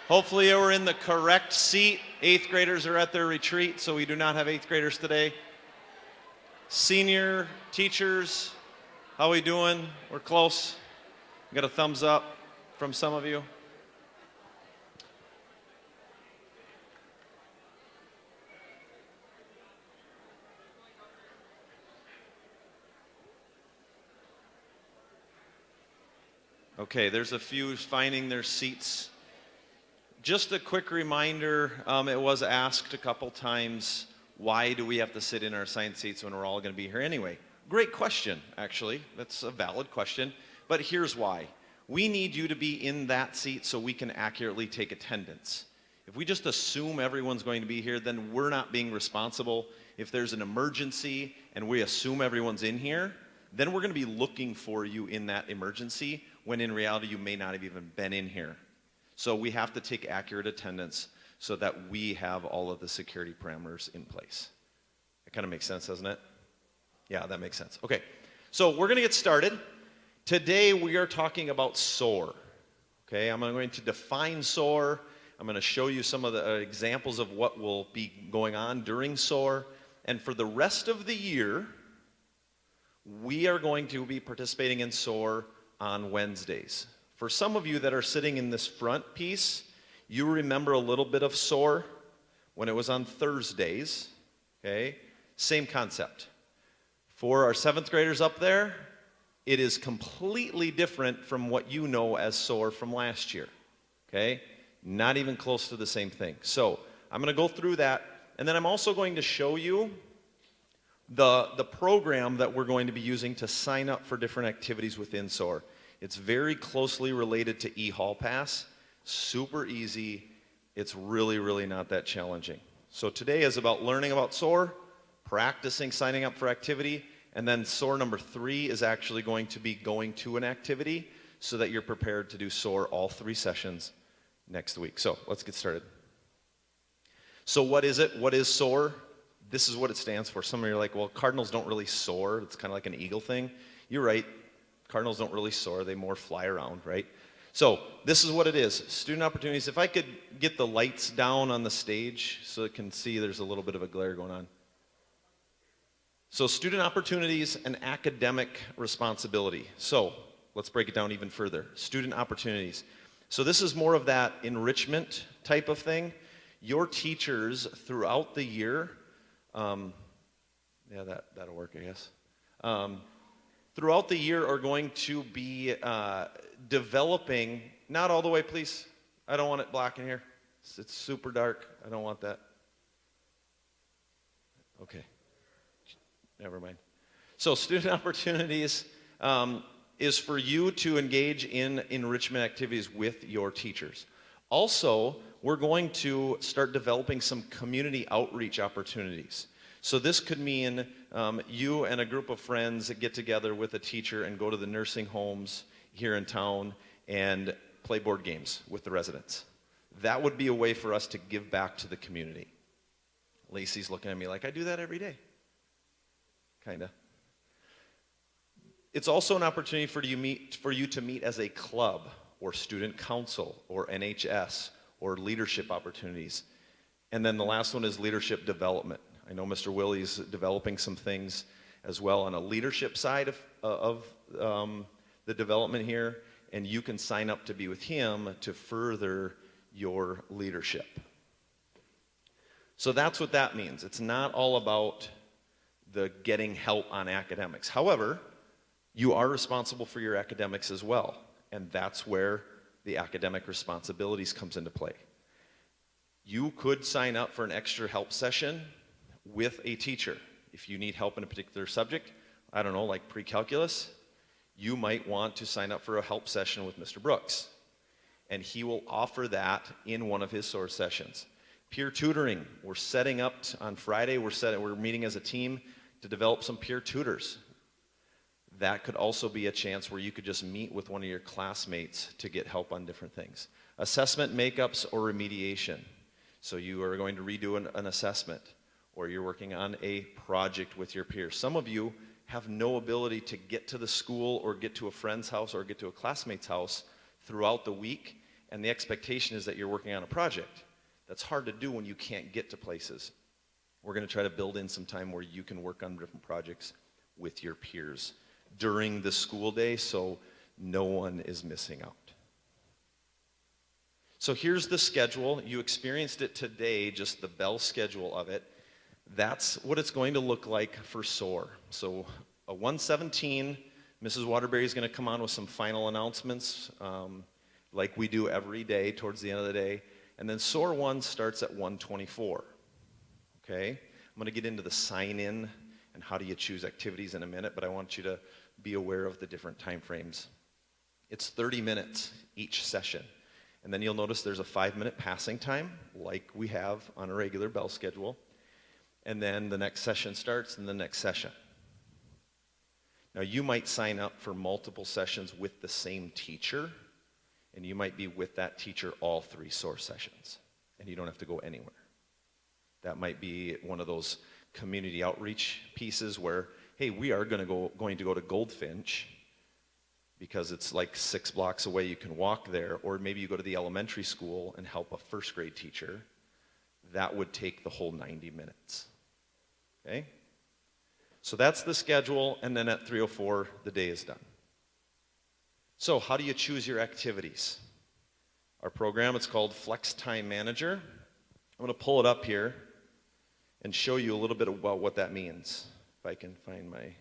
Hopefully you were in the correct seat. 8th graders are at their retreat, so we do not have 8th graders today. Senior teachers, how we doing? We're close. Got a thumbs up from some of you. Okay, there's a few finding their seats. Just a quick reminder, it was asked a couple times, why do we have to sit in our assigned seats when we're all going to be here anyway? Great question, actually. That's a valid question. But here's why. We need you to be in that seat so we can accurately take attendance. If we just assume everyone's going to be here, then we're not being responsible. If there's an emergency and we assume everyone's in here, then we're going to be looking for you in that emergency when in reality you may not have even been in here. So we have to take accurate attendance so that we have all of the security parameters in place. That kind of makes sense, doesn't it? Yeah, that makes sense. Okay, so we're going to get started. Today we are talking about SOAR. Okay, I'm going to define SOAR. I'm going to show you some of the examples of what will be going on during SOAR. And for the rest of the year, we are going to be participating in SOAR on Wednesdays. For some of you that are sitting in this front piece, you remember a little bit of SOAR when it was on Thursdays, okay? Same concept. For our 7th graders up there, it is completely different from what you know as SOAR from last year, okay? Not even close to the same thing. So I'm going to go through that, and then I'm also going to show you the program that we're going to be using to sign up for different activities within SOAR. It's very closely related to eHall Pass. Super easy. It's really, really not that challenging. So today is about learning about SOAR, practicing signing up for activity, and then SOAR number 3 is actually going to be going to an activity so that you're prepared to do SOAR all 3 sessions next week. So let's get started. So what is it? What is SOAR? This is what it stands for. Some of you are like, well, cardinals don't really soar. It's kind of like an eagle thing. You're right. Cardinals don't really soar. They more fly around, right? So this is what it is. Student opportunities. If I could get the lights down on the stage so it can see there's a little bit of a glare going on. So student opportunities and academic responsibility. So let's break it down even further. Student opportunities. So this is more of that enrichment type of thing. Your teachers throughout the year, yeah, that'll work, I guess. Throughout the year are going to be developing, not all the way, please. I don't want it black in here. It's super dark. I don't want that. Okay. Never mind. So student opportunities is for you to engage in enrichment activities with your teachers. Also, we're going to start developing some community outreach opportunities. So this could mean you and a group of friends get together with a teacher and go to the nursing homes here in town and play board games with the residents. That would be a way for us to give back to the community. Lacey's looking at me like, I do that every day. Kinda. It's also an opportunity for you to meet as a club or student council or NHS or leadership opportunities. And then the last one is leadership development. I know Mr. Willie's developing some things as well on a leadership side of the development here, and you can sign up to be with him to further your leadership. So that's what that means. It's not all about the getting help on academics. However, you are responsible for your academics as well, and that's where the academic responsibilities comes into play. You could sign up for an extra help session with a teacher. If you need help in a particular subject, I don't know, like pre-calculus, you might want to sign up for a help session with Mr. Brooks. And he will offer that in one of his SOAR sessions. Peer tutoring, we're setting up on Friday, we're meeting as a team to develop some peer tutors. That could also be a chance where you could just meet with one of your classmates to get help on different things. Assessment makeups or remediation. So you are going to redo an assessment, or you're working on a project with your peers. Some of you have no ability to get to the school or get to a friend's house or get to a classmate's house throughout the week, and the expectation is that you're working on a project. That's hard to do when you can't get to places. We're going to try to build in some time where you can work on different projects with your peers during the school day so no one is missing out. So here's the schedule. You experienced it today, just the bell schedule of it. That's what it's going to look like for SOAR. So a 1:17, Mrs. Waterbury is going to come on with some final announcements like we do every day towards the end of the day. And then SOAR 1 starts at 1:24. Okay? I'm going to get into the sign-in and how do you choose activities in a minute, but I want you to be aware of the different time frames. It's 30 minutes each session. And then you'll notice there's a 5-minute passing time, like we have on a regular bell schedule. And then the next session starts and the next session. Now you might sign up for multiple sessions with the same teacher, and you might be with that teacher all 3 SOAR sessions, and you don't have to go anywhere. That might be one of those community outreach pieces where, hey, we are going to go to Goldfinch because it's like 6 blocks away, you can walk there, or maybe you go to the elementary school and help a 1st grade teacher. That would take the whole 90 minutes. Okay? So that's the schedule, and then at 3:04, the day is done. So how do you choose your activities? Our program, it's called Flex Time Manager. I'm going to pull it up here and show you a little bit about what that means. If I can find my...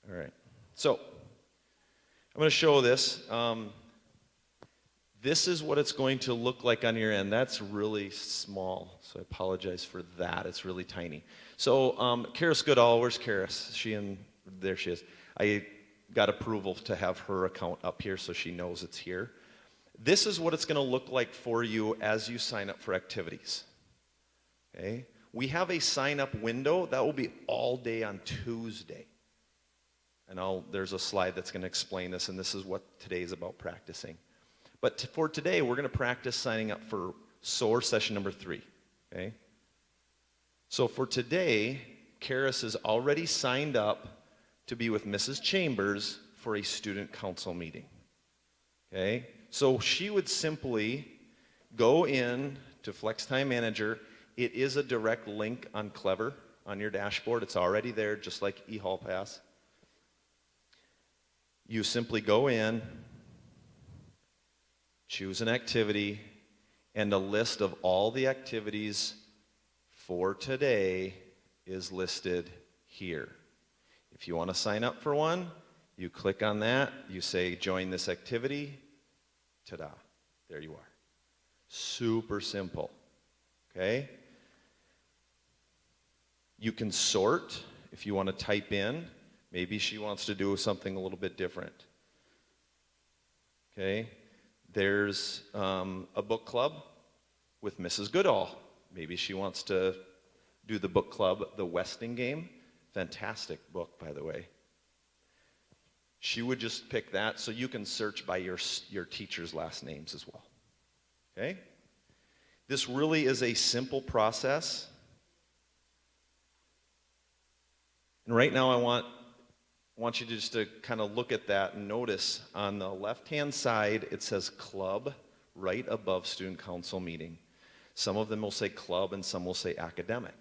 All right. So I'm going to show this. This is what it's going to look like on your end. That's really small, so I apologize for that. It's really tiny. So Karis Goodall, where's Karis? There she is. I got approval to have her account up here so she knows it's here. This is what it's going to look like for you as you sign up for activities. Okay? We have a sign-up window. That will be all day on Tuesday. And there's a slide that's going to explain this, and this is what today is about practicing. But for today, we're going to practice signing up for SOAR session number 3. Okay? So for today, Karis is already signed up to be with Mrs. Chambers for a student council meeting. Okay? So she would simply go in to Flex Time Manager. It is a direct link on Clever on your dashboard. It's already there, just like eHall Pass. You simply go in, choose an activity, and a list of all the activities for today is listed here. If you want to sign up for one, you click on that, you say join this activity, ta-da, there you are. Super simple, okay? You can sort if you want to type in. Maybe she wants to do something a little bit different. Okay? There's a book club with Mrs. Goodall. Maybe she wants to do the book club, The Westing Game. Fantastic book, by the way. She would just pick that, so you can search by your teacher's last names as well. Okay? This really is a simple process. And right now I want you just to kind of look at that and notice on the left-hand side it says club right above student council meeting. Some of them will say club and some will say academic.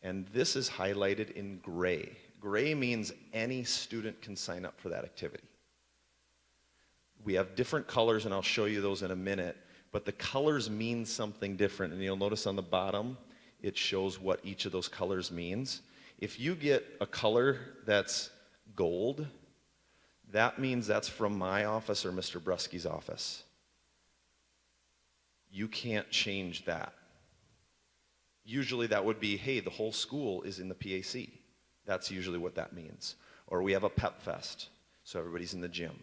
And this is highlighted in gray. Gray means any student can sign up for that activity. We have different colors, and I'll show you those in a minute, but the colors mean something different, and you'll notice on the bottom it shows what each of those colors means. If you get a color that's gold, that means that's from my office or Mr. Brusky's office. You can't change that. Usually that would be, hey, the whole school is in the PAC. That's usually what that means. Or we have a pep fest, so everybody's in the gym.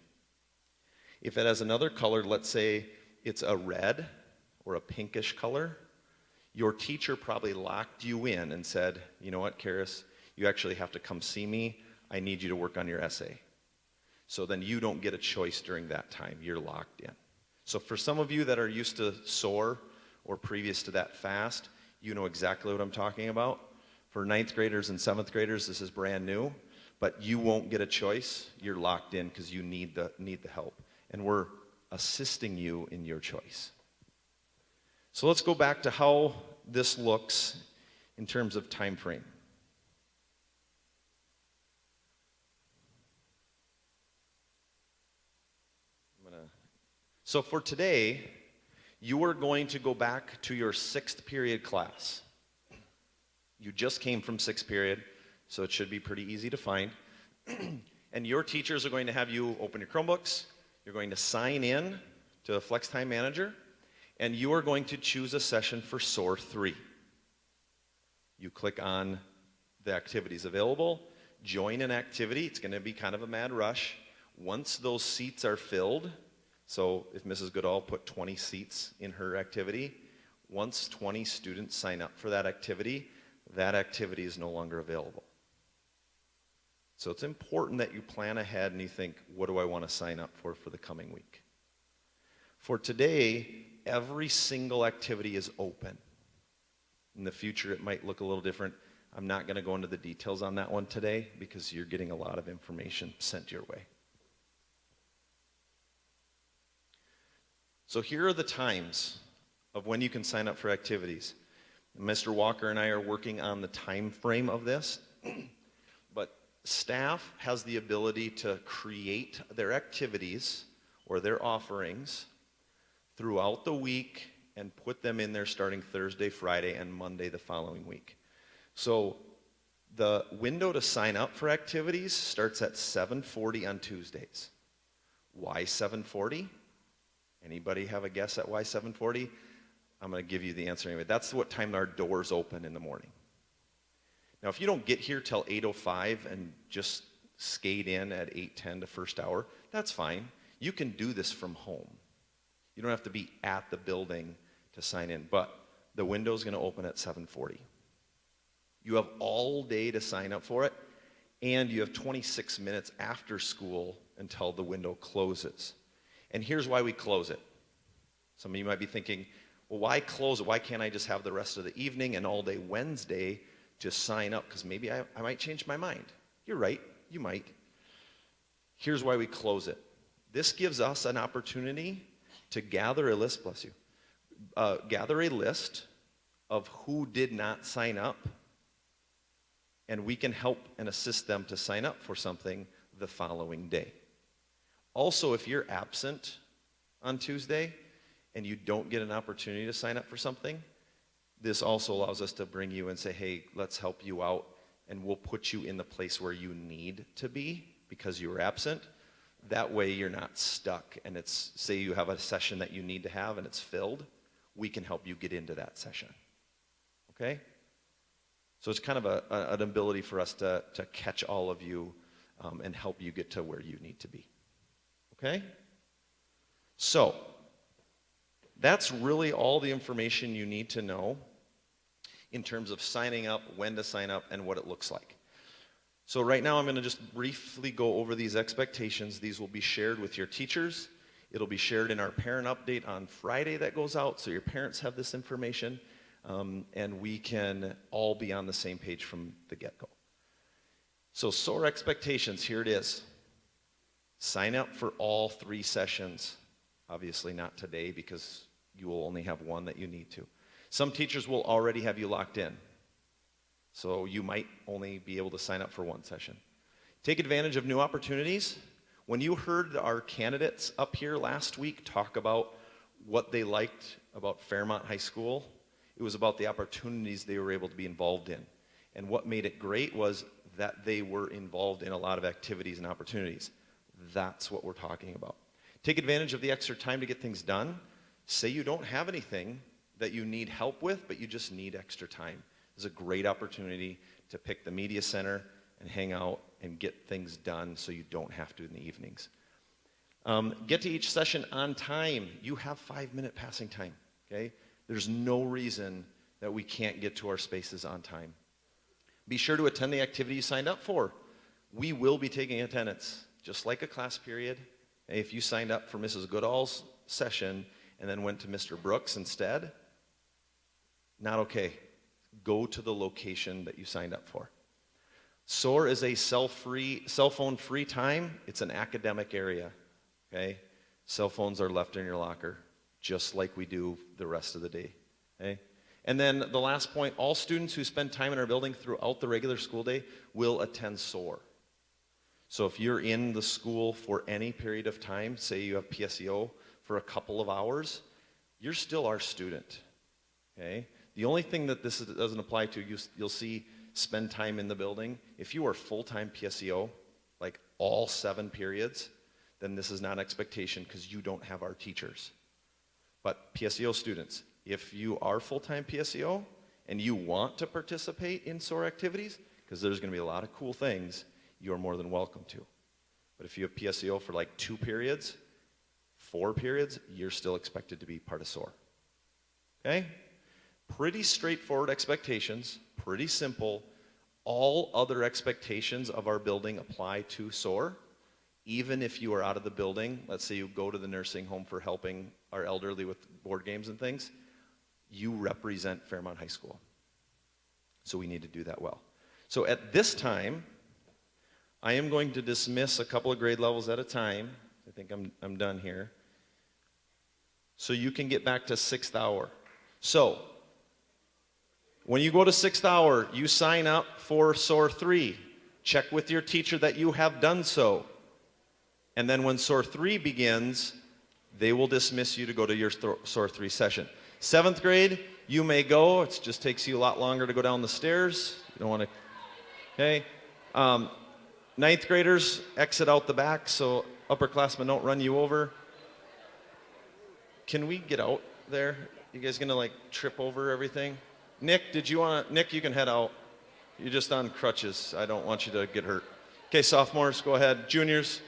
If it has another color, let's say it's a red or a pinkish color, your teacher probably locked you in and said, you know what, Karis, you actually have to come see me. I need you to work on your essay. So then you don't get a choice during that time. You're locked in. So for some of you that are used to SOAR or previous to that FAST, you know exactly what I'm talking about. For 9th graders and 7th graders, this is brand new, but you won't get a choice. You're locked in because you need the help. and we're assisting you in your choice. So let's go back to how this looks in terms of time frame. So for today, you are going to go back to your 6th period class. You just came from 6th period, so it should be pretty easy to find. And your teachers are going to have you open your Chromebooks. You're going to sign in to Flex Time Manager, and you are going to choose a session for SOAR 3. You click on the activities available, join an activity. It's going to be kind of a mad rush. Once those seats are filled, so if Mrs. Goodall put 20 seats in her activity, once 20 students sign up for that activity is no longer available. So it's important that you plan ahead and you think, what do I want to sign up for the coming week? For today, every single activity is open. In the future, it might look a little different. I'm not going to go into the details on that one today because you're getting a lot of information sent your way. So here are the times of when you can sign up for activities. Mr. Walker and I are working on the time frame of this, but staff has the ability to create their activities or their offerings throughout the week and put them in there starting Thursday, Friday, and Monday the following week. So the window to sign up for activities starts at 7:40 on Tuesdays. Why 7:40? Anybody have a guess at why 7:40? I'm going to give you the answer anyway. That's what time our doors open in the morning. Now, if you don't get here till 8:05 and just skate in at 8:10 to first hour, that's fine. You can do this from home. You don't have to be at the building to sign in, but the window's going to open at 7:40. You have all day to sign up for it, and you have 26 minutes after school until the window closes. And here's why we close it. Some of you might be thinking, well, why close it? Why can't I just have the rest of the evening and all day Wednesday to sign up? Because maybe I might change my mind. You're right, you might. Here's why we close it. This gives us an opportunity to gather a list, bless you, gather a list of who did not sign up, and we can help and assist them to sign up for something the following day. Also, if you're absent on Tuesday and you don't get an opportunity to sign up for something, this also allows us to bring you and say, hey, let's help you out, and we'll put you in the place where you need to be because you were absent. That way you're not stuck, and it's, say you have a session that you need to have and it's filled, we can help you get into that session. Okay? So it's kind of an ability for us to catch all of you and help you get to where you need to be. Okay? So, that's really all the information you need to know in terms of signing up, when to sign up, and what it looks like. So right now I'm going to just briefly go over these expectations. These will be shared with your teachers. It'll be shared in our parent update on Friday that goes out, so your parents have this information, and we can all be on the same page from the get-go. So SOAR expectations, here it is. Sign up for all 3 sessions. Obviously not today because you will only have one that you need to. Some teachers will already have you locked in. So you might only be able to sign up for 1 session. Take advantage of new opportunities. When you heard our candidates up here last week talk about what they liked about Fairmont High School, it was about the opportunities they were able to be involved in. And what made it great was that they were involved in a lot of activities and opportunities. That's what we're talking about. Take advantage of the extra time to get things done. Say you don't have anything that you need help with, but you just need extra time. It's a great opportunity to pick the media center and hang out and get things done so you don't have to in the evenings. Get to each session on time. You have 5-minute passing time, okay? There's no reason that we can't get to our spaces on time. Be sure to attend the activity you signed up for. We will be taking attendance. Just like a class period, if you signed up for Mrs. Goodall's session and then went to Mr. Brooks instead, not okay. Go to the location that you signed up for. SOAR is a cell phone free time. It's an academic area, okay? Cell phones are left in your locker, just like we do the rest of the day. Okay? And then the last point, all students who spend time in our building throughout the regular school day will attend SOAR. So if you're in the school for any period of time, say you have PSEO for a couple of hours, you're still our student. Okay? The only thing that this doesn't apply to, you'll see spend time in the building. If you are full-time PSEO, like all 7 periods, then this is not an expectation because you don't have our teachers. But PSEO students, if you are full-time PSEO and you want to participate in SOAR activities, because there's going to be a lot of cool things, you're more than welcome to. But if you have PSEO for like 2 periods, 4 periods, you're still expected to be part of SOAR. Okay? Pretty straightforward expectations, pretty simple. All other expectations of our building apply to SOAR. Even if you are out of the building, let's say you go to the nursing home for helping our elderly with board games and things, you represent Fairmont High School. So we need to do that well. So at this time, I am going to dismiss a couple of grade levels at a time. I think I'm done here. So you can get back to 6th hour. So, when you go to 6th hour, you sign up for SOAR 3. Check with your teacher that you have done so. And then when SOAR 3 begins, they will dismiss you to go to your SOAR 3 session. 7th grade, you may go. It just takes you a lot longer to go down the stairs. You don't want to, okay? 9th graders, exit out the back so upperclassmen don't run you over. Can we get out there? You guys gonna like trip over everything? Nick, Nick, you can head out. You're just on crutches. I don't want you to get hurt. Okay, sophomores, go ahead. Juniors,